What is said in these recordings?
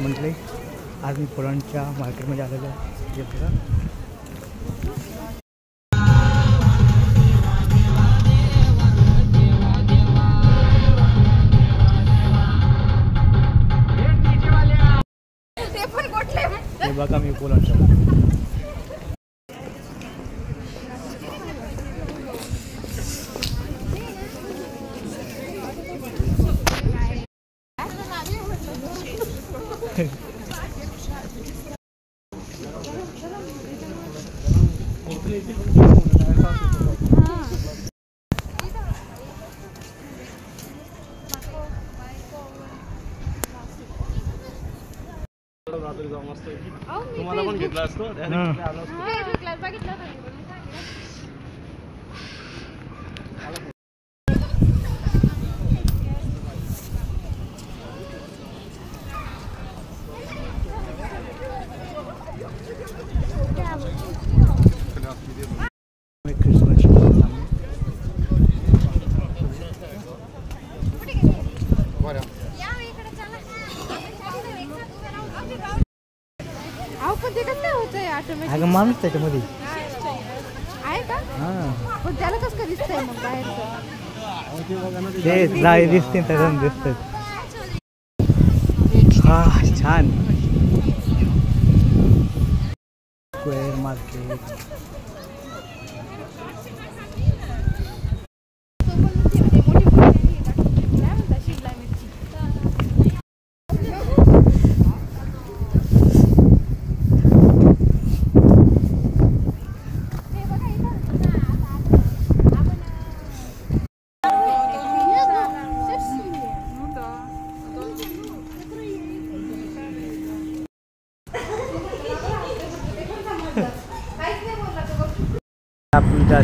मंडळी, आज मी पोलंडच्या मार्केटमध्ये आलेलो आहे. हे बघा हे बघा मी पोलंडच्या तुम्हाला पण घेतला असतो अगं माणूस त्याच्यामध्ये आहे का? पण त्याला कसं काय दिसतंय मग बाहेरचं? ते जाळी दिसते त्याच्यानं दिसतं. हा छान स्क्वेअर मार्केट. आपल्या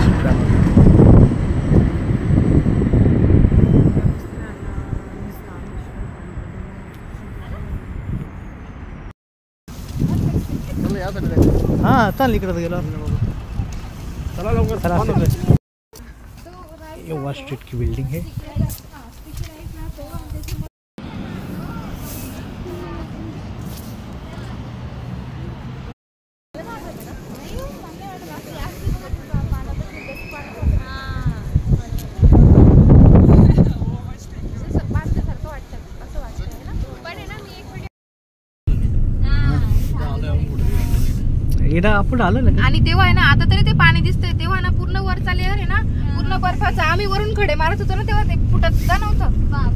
हाँ चल इकडे गेलो चला लवकर चला. युवा स्ट्रीट की बिल्डिंग है. आपण आलो ना आणि तेव्हा आहे ना, आता तरी ते पाणी दिसतंय, तेव्हा ना पूर्ण वरचा लेअर आहे ना, पूर्ण बर्फाचा. आम्ही वरून खडे मारत होतो ना, तेव्हा ते फुटत सुद्धा नव्हतं.